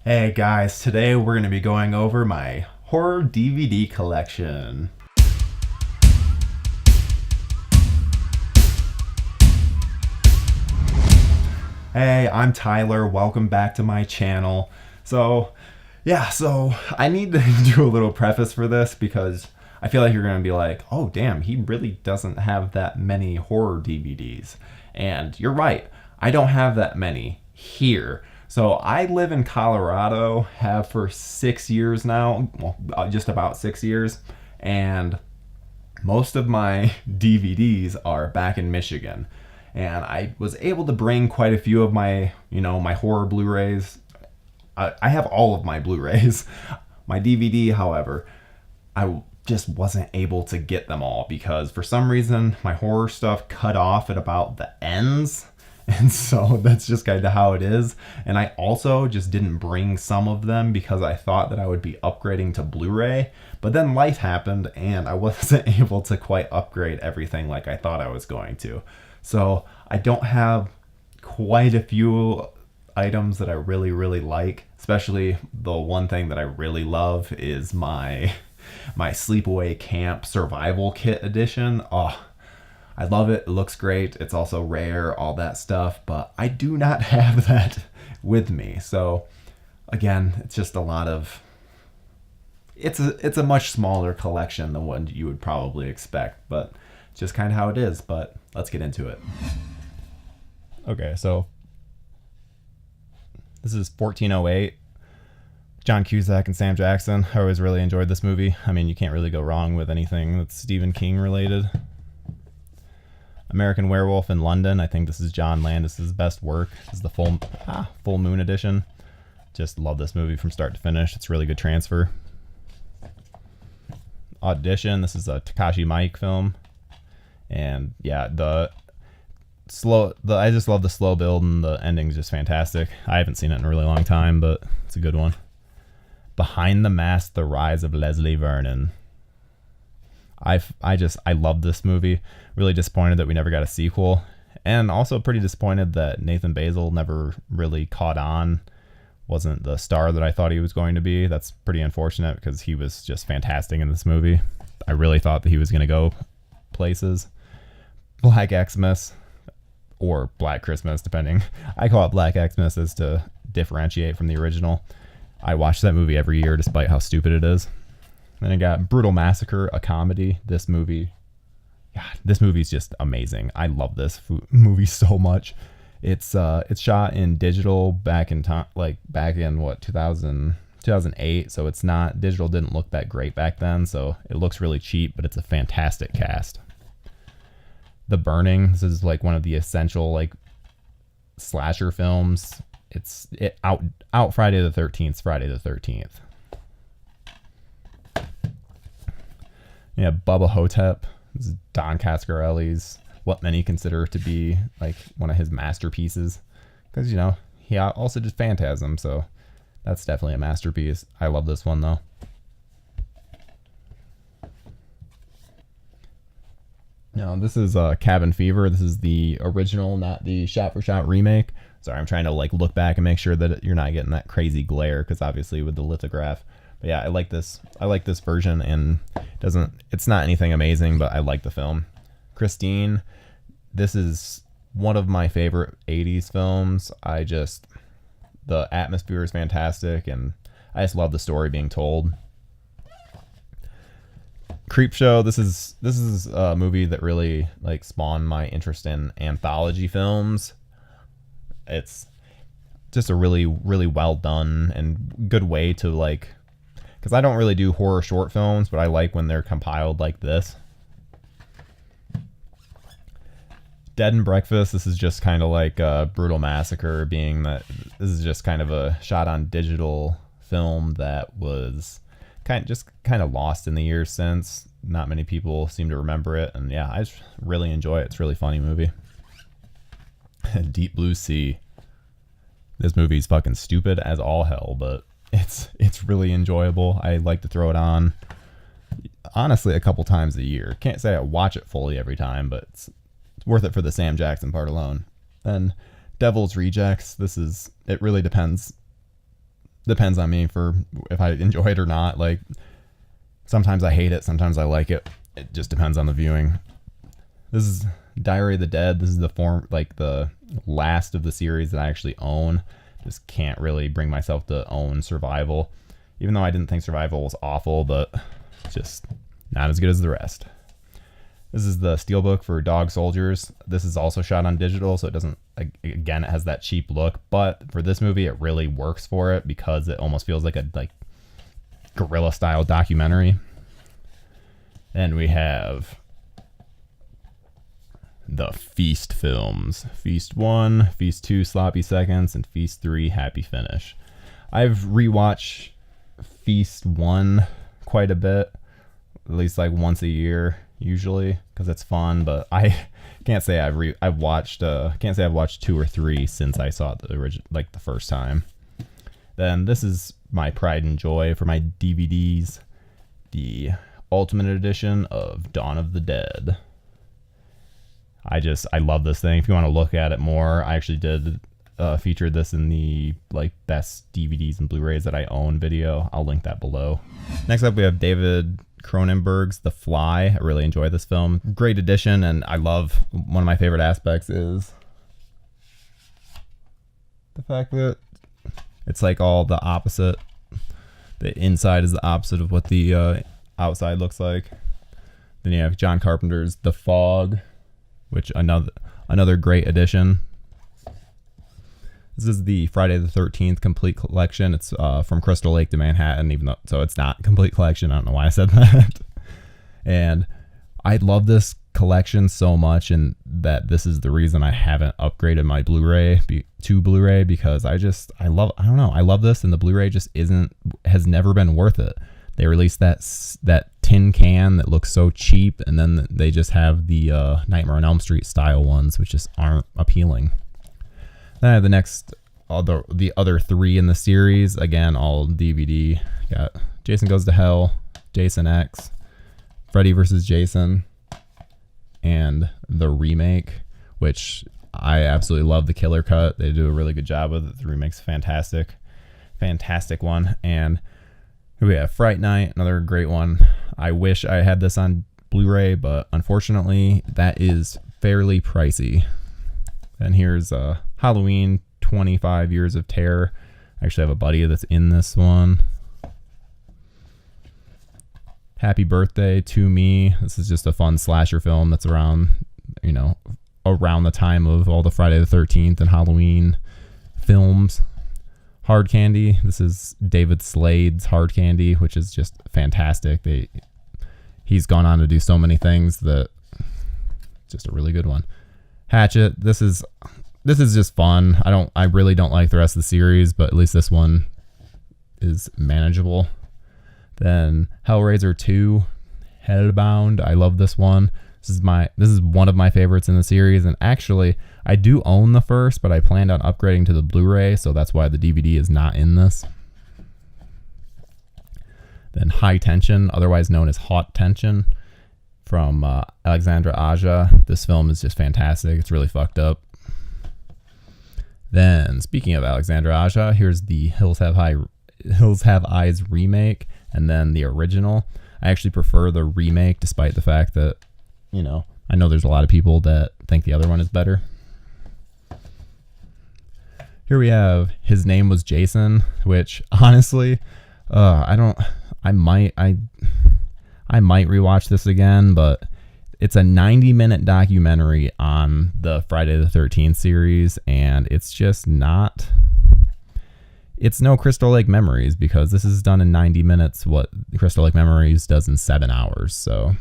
Hey guys, today we're going to be going over my horror DVD collection. Hey, I'm Tyler. Welcome back to my channel. So I need to do a little preface for this because I feel like you're going to be like, oh damn, he really doesn't have that many horror DVDs. And you're right, I don't have that many here. So I live in Colorado, have for 6 years now, well, just about 6 years, and most of my DVDs are back in Michigan. And I was able to bring quite a few of my, my horror Blu-rays. I have all of my Blu-rays. My DVD, however, I just wasn't able to get them all because for some reason my horror stuff cut off at about the ends. And so that's just kind of how it is. And I also just didn't bring some of them because I thought that I would be upgrading to Blu-ray. But then life happened and I wasn't able to quite upgrade everything like I thought I was going to. So I don't have quite a few items that I really, really like. Especially the one thing that I really love is my Sleepaway Camp Survival Kit edition. Oh, I love it. It looks great. It's also rare, all that stuff, but I do not have that with me. So again, it's just a lot of it's a much smaller collection than what you would probably expect, but it's just kind of how it is. But let's get into it. Okay, so this is 1408. John Cusack and Sam Jackson. I always really enjoyed this movie. I mean, you can't really go wrong with anything that's Stephen King related. American Werewolf in London. I think this is John Landis' best work. This is the full moon edition. Just love this movie from start to finish. It's a really good transfer. Audition. This is a Takashi Miike film. And yeah, I just love the slow build and the ending's just fantastic. I haven't seen it in a really long time, but it's a good one. Behind the Mask: The Rise of Leslie Vernon. I love this movie. Really disappointed that we never got a sequel, and also pretty disappointed that Nathan Basil never really caught on. Wasn't the star that I thought he was going to be. That's pretty unfortunate because he was just fantastic in this movie. I really thought that he was going to go places. Black Xmas or Black Christmas, depending. I call it Black Xmas as to differentiate from the original. I watch that movie every year despite how stupid it is. Then I got Brutal Massacre, a comedy. This movie's just amazing. I love this movie so much. It's shot in digital back in 2008. So it's not, digital didn't look that great back then. So it looks really cheap, but it's a fantastic cast. The Burning. This is like one of the essential like slasher films. It's out Friday the 13th. Friday the 13th. Yeah, Bubba Hotep. This is Don Coscarelli's what many consider to be like one of his masterpieces, because he also did Phantasm, so that's definitely a masterpiece. I love this one though. Now this is Cabin Fever. This is the original, not the shot-for-shot remake. Sorry, I'm trying to like look back and make sure that you're not getting that crazy glare, because obviously with the lithograph. But yeah, I like this version, and it's not anything amazing, but I like the film. Christine, this is one of my favorite 80s films. The atmosphere is fantastic, and I just love the story being told. Creepshow, this is a movie that really like spawned my interest in anthology films. It's just a really, really well done and good way to like, because I don't really do horror short films, but I like when they're compiled like this. Dead and Breakfast. This is just kind of like a Brutal Massacre, being that this is just kind of a shot on digital film that was kind of lost in the years since. Not many people seem to remember it, and yeah, I just really enjoy it. It's a really funny movie. Deep Blue Sea. This movie's fucking stupid as all hell, but it's really enjoyable. I like to throw it on honestly a couple times a year. Can't say I watch it fully every time, but it's worth it for the Sam Jackson part alone. Then Devil's Rejects. It really depends depends on me for if I enjoy it or not. Like, sometimes I hate it, sometimes I like it. It just depends on the viewing. This is Diary of the Dead. This is the last of the series that I actually own. Just can't really bring myself to own Survival, even though I didn't think Survival was awful, but just not as good as the rest. This is the Steelbook for Dog Soldiers. This is also shot on digital, so it doesn't, again, it has that cheap look, but for this movie, it really works for it because it almost feels like a guerrilla style documentary. And we have the Feast films. Feast 1, Feast 2, Sloppy Seconds, and Feast 3, Happy Finish. I've rewatched Feast 1 quite a bit, at least like once a year usually, because it's fun, but I can't say I've watched 2 or 3 since I saw the original, like the first time. Then this is my pride and joy for my DVDs, the Ultimate Edition of Dawn of the Dead. I love this thing. If you want to look at it more, I actually did feature this in the best DVDs and Blu-rays that I own video. I'll link that below. Next up, we have David Cronenberg's The Fly. I really enjoy this film. Great edition, and I love, one of my favorite aspects is the fact that it's like all the opposite. The inside is the opposite of what the outside looks like. Then you have John Carpenter's The Fog, which another great addition. This is the Friday the 13th complete collection. It's from Crystal Lake to Manhattan, even though, so it's not complete collection. I don't know why I said that. And I love this collection so much, and that this is the reason I haven't upgraded my Blu-ray to Blu-ray, because I love this, and the Blu-ray just has never been worth it. They released that tin can that looks so cheap, and then they just have the Nightmare on Elm Street style ones, which just aren't appealing. Then I have the other 3 in the series, again, all DVD. Got Jason Goes to Hell, Jason X, Freddy vs. Jason, and the remake, which I absolutely love the killer cut. They do a really good job with it. The remake's fantastic one. And here we have Fright Night, another great one. I wish I had this on Blu-ray, but unfortunately that is fairly pricey. And here's Halloween 25 Years of Terror. I actually have a buddy that's in this one. Happy Birthday to Me. This is just a fun slasher film that's around the time of all the Friday the 13th and Halloween films. Hard Candy. This is David Slade's Hard Candy, which is just fantastic. He's gone on to do so many things that just a really good one. Hatchet. This is just fun. I really don't like the rest of the series, but at least this one is manageable. Then Hellraiser 2, Hellbound. I love this one. This is one of my favorites in the series, and actually I do own the first, but I planned on upgrading to the Blu-ray, so that's why the DVD is not in this. Then High Tension, otherwise known as Hot Tension, from Alexandra Aja. This film is just fantastic. It's really fucked up. Then, speaking of Alexandra Aja, here's the Hills Have Eyes remake, and then the original. I actually prefer the remake, despite the fact that, I know there's a lot of people that think the other one is better. Here we have His Name Was Jason, which honestly, I might rewatch this again, but it's a 90-minute documentary on the Friday the 13th series, and it's just not. It's no Crystal Lake Memories, because this is done in 90 minutes what Crystal Lake Memories does in 7 hours, so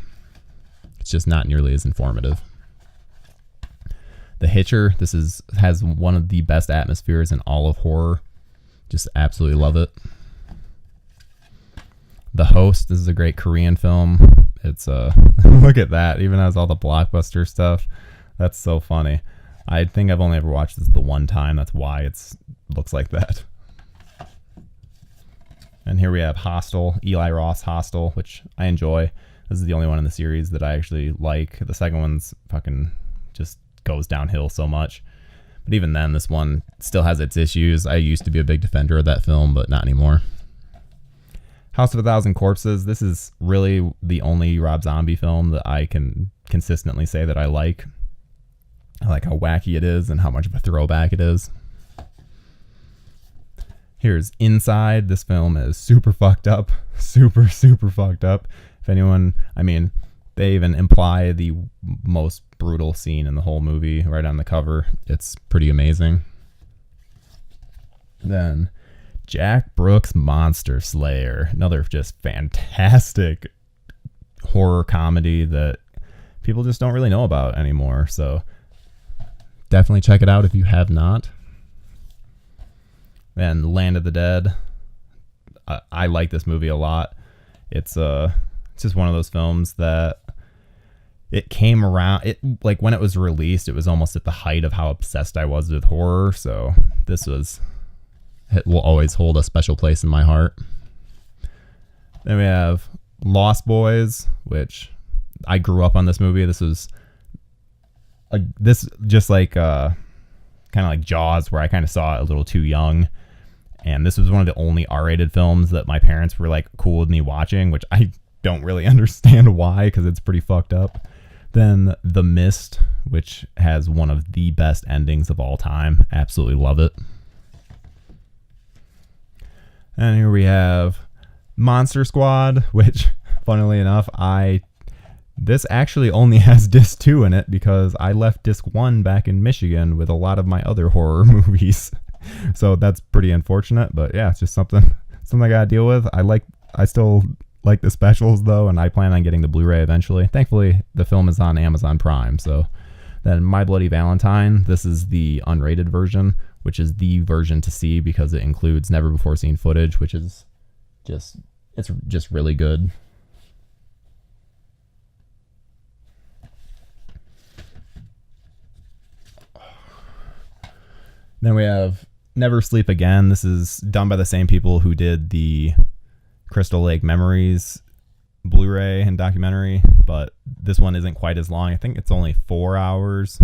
it's just not nearly as informative. The Hitcher, has one of the best atmospheres in all of horror. Just absolutely love it. The Host, this is a great Korean film. It's look at that, even has all the blockbuster stuff. That's so funny. I think I've only ever watched this the one time. That's why it looks like that. And here we have Hostel, Eli Roth's Hostel, which I enjoy. This is the only one in the series that I actually like. The second one's fucking just goes downhill so much. But even then, this one still has its issues. I used to be a big defender of that film, but not anymore. House of a Thousand Corpses. This is really the only Rob Zombie film that I can consistently say that I like. I like how wacky it is and how much of a throwback it is. Here's Inside. This film is super fucked up. Super, super fucked up. If anyone, I mean, they even imply the most brutal scene in the whole movie right on the cover. It's pretty amazing. Then Jack Brooks' Monster Slayer. Another just fantastic horror comedy that people just don't really know about anymore. So definitely check it out if you have not. Then Land of the Dead. I like this movie a lot. It's just one of those films that it came around. It, like, when it was released, it was almost at the height of how obsessed I was with horror. So it will always hold a special place in my heart. Then we have Lost Boys, which I grew up on this movie. This was just like kind of like Jaws, where I kind of saw it a little too young. And this was one of the only R-rated films that my parents were like cool with me watching, which I don't really understand why, because it's pretty fucked up. Then The Mist, which has one of the best endings of all time. Absolutely love it. And here we have Monster Squad, which, funnily enough, this actually only has disc 2 in it because I left disc 1 back in Michigan with a lot of my other horror movies. So that's pretty unfortunate, but yeah, it's just something I gotta deal with. I still like the specials though, and I plan on getting the Blu-ray eventually. Thankfully, the film is on Amazon Prime. So then My Bloody Valentine. This is the unrated version, which is the version to see because it includes never before seen footage, which is it's just really good. Then we have Never Sleep Again. This is done by the same people who did the Crystal Lake Memories Blu-ray and documentary, but this one isn't quite as long. I think it's only 4 hours.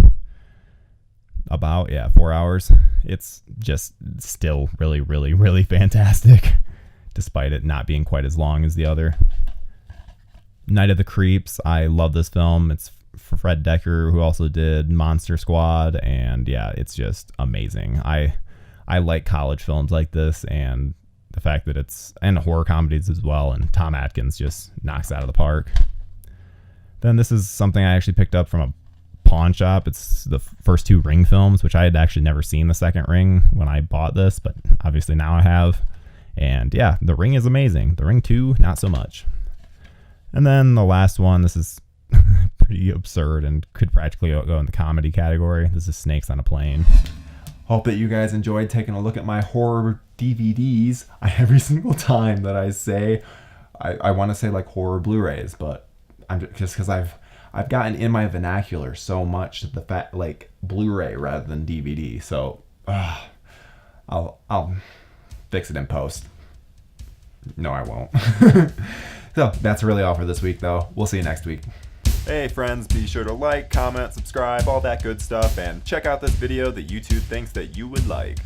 4 hours. It's just still really, really, really fantastic, despite it not being quite as long as the other. Night of the Creeps. I love this film. It's for Fred Decker, who also did Monster Squad, and yeah, it's just amazing. I like college films like this, and the fact that and horror comedies as well, and Tom Atkins just knocks it out of the park. Then this is something I actually picked up from a pawn shop. It's the first 2 Ring films, which I had actually never seen the second Ring when I bought this, but obviously now I have. And yeah, The Ring is amazing. The Ring 2, not so much. And then the last one, this is pretty absurd and could practically go in the comedy category. This is Snakes on a Plane. Hope that you guys enjoyed taking a look at my horror DVDs. Every single time that I say, I want to say like horror Blu-rays, but I'm just because I've gotten in my vernacular so much the fact like Blu-ray rather than DVD. So I'll fix it in post. No, I won't. So that's really all for this week, though. We'll see you next week. Hey friends, be sure to like, comment, subscribe, all that good stuff, and check out this video that YouTube thinks that you would like.